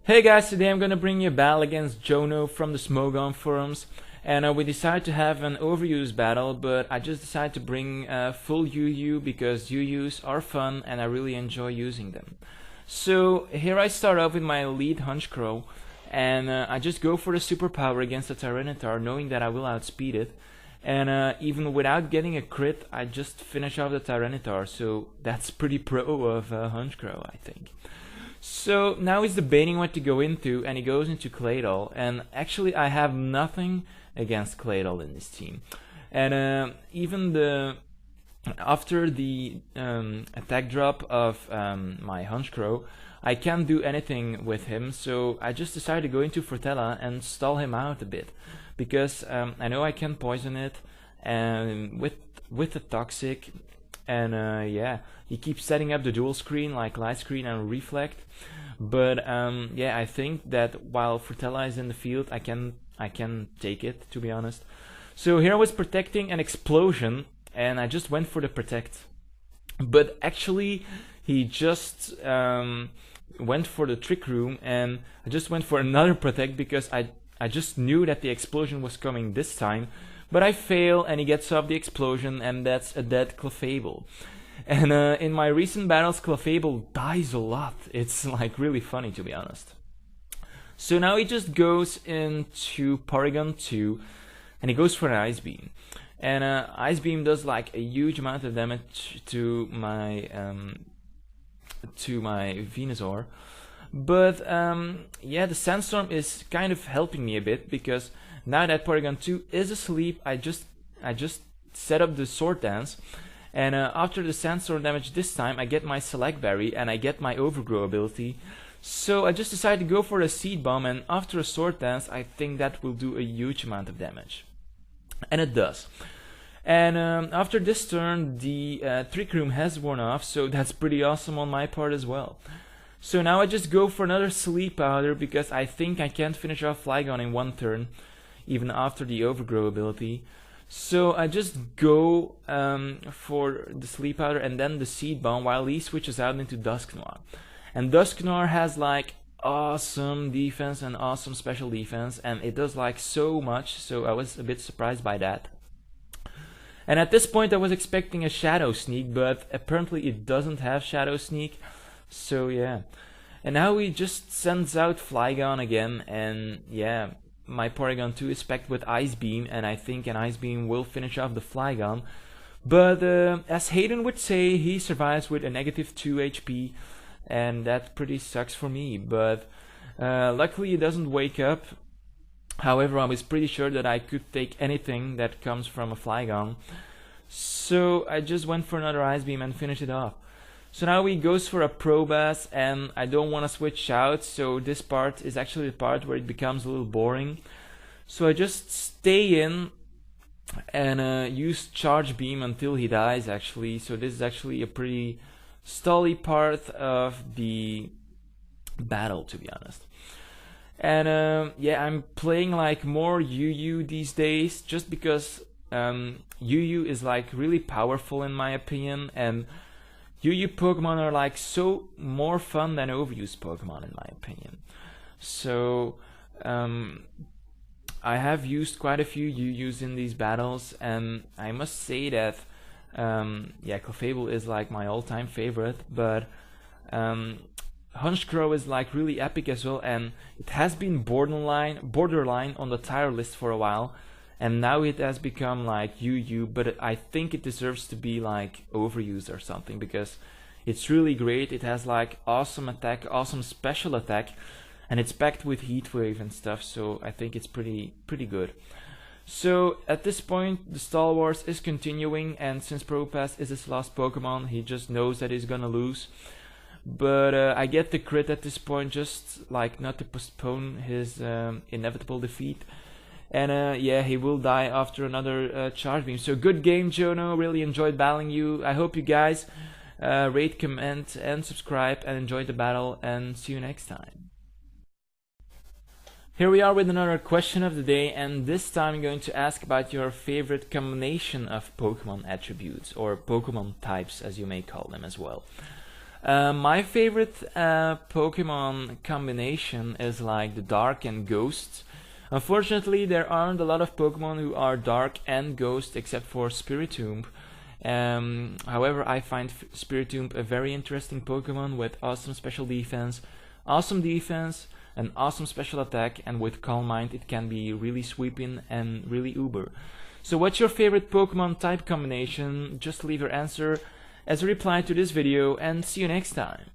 Hey guys, today I'm gonna bring you a battle against Jono from the Smogon forums, and we decided to have an overuse battle, but I just decided to bring full UU because UUs are fun and I really enjoy using them. So here I start off with my lead Hunchcrow, and I just go for the superpower against the Tyranitar, knowing that I will outspeed it, and even without getting a crit, I just finish off the Tyranitar, so that's pretty pro of Hunchcrow, I think. So now he's debating what to go into, and he goes into Claydol, and actually I have nothing against Claydol in this team. And even after the attack drop of my Hunchcrow, I can't do anything with him, so I just decided to go into Fortella and stall him out a bit, because I know I can poison it and with the Toxic. And yeah, he keeps setting up the dual screen like light screen and reflect, but yeah, I think that while Fortella is in the field, I can take it, to be honest. So here I was protecting an explosion, and I just went for the protect, but actually he just went for the trick room, and I just went for another protect because I just knew that the explosion was coming this time. But I fail, and he gets off the explosion, and that's a dead Clefable. And in my recent battles, Clefable dies a lot. It's like really funny, to be honest. So now he just goes into Porygon 2, and he goes for an Ice Beam. And Ice Beam does like a huge amount of damage to my Venusaur. But yeah, the Sandstorm is kind of helping me a bit, because now that Porygon 2 is asleep, I just set up the Sword Dance, and after the Sandstorm damage this time, I get my Select Berry and I get my Overgrow ability. So I just decided to go for a Seed Bomb, and after a Sword Dance, I think that will do a huge amount of damage. And it does. And after this turn, the Trick Room has worn off, so that's pretty awesome on my part as well. So now I just go for another Sleep Powder, because I think I can't finish off Flygon in one turn, even after the Overgrow ability. So I just go for the Sleep Powder and then the Seed Bomb, while he switches out into Dusknoir. And Dusknoir has like awesome defense and awesome special defense, and it does like so much, so I was a bit surprised by that. And at this point I was expecting a Shadow Sneak, but apparently it doesn't have Shadow Sneak, so yeah. And now he just sends out Flygon again, and yeah, my Porygon 2 is packed with Ice Beam, and I think an Ice Beam will finish off the Flygon. But as Hayden would say, he survives with a -2 HP, and that pretty sucks for me. But luckily he doesn't wake up. However, I was pretty sure that I could take anything that comes from a Flygon. So I just went for another Ice Beam and finished it off. So now he goes for a Probass, and I don't want to switch out, so this part is actually the part where it becomes a little boring. So I just stay in and use Charge Beam until he dies, actually. So this is actually a pretty stally part of the battle, to be honest. And yeah, I'm playing like more UU these days, just because UU is like really powerful in my opinion, and UU Pokemon are like so more fun than overused Pokemon in my opinion. So I have used quite a few UUs in these battles, and I must say that yeah, Clefable is like my all-time favorite, but Hunchcrow is like really epic as well, and it has been borderline on the tier list for a while. And now it has become like UU, but I think it deserves to be like overused or something, because it's really great. It has like awesome attack, awesome special attack, and it's packed with Heat Wave and stuff, so I think it's pretty good. So at this point the Stall Wars is continuing, and since Probass is his last Pokemon, he just knows that he's gonna lose. But I get the crit at this point, just like not to postpone his inevitable defeat. And yeah, he will die after another Charge Beam. So good game, Jono. Really enjoyed battling you. I hope you guys rate, comment, and subscribe, and enjoy the battle, and see you next time. Here we are with another question of the day, and this time I'm going to ask about your favorite combination of Pokemon attributes, or Pokemon types as you may call them as well. My favorite Pokemon combination is like the Dark and Ghost. Unfortunately, there aren't a lot of Pokemon who are Dark and Ghost except for Spiritomb. However, I find Spiritomb a very interesting Pokemon with awesome special defense, and awesome special attack, and with Calm Mind it can be really sweeping and really uber. So what's your favorite Pokemon type combination? Just leave your answer as a reply to this video, and see you next time.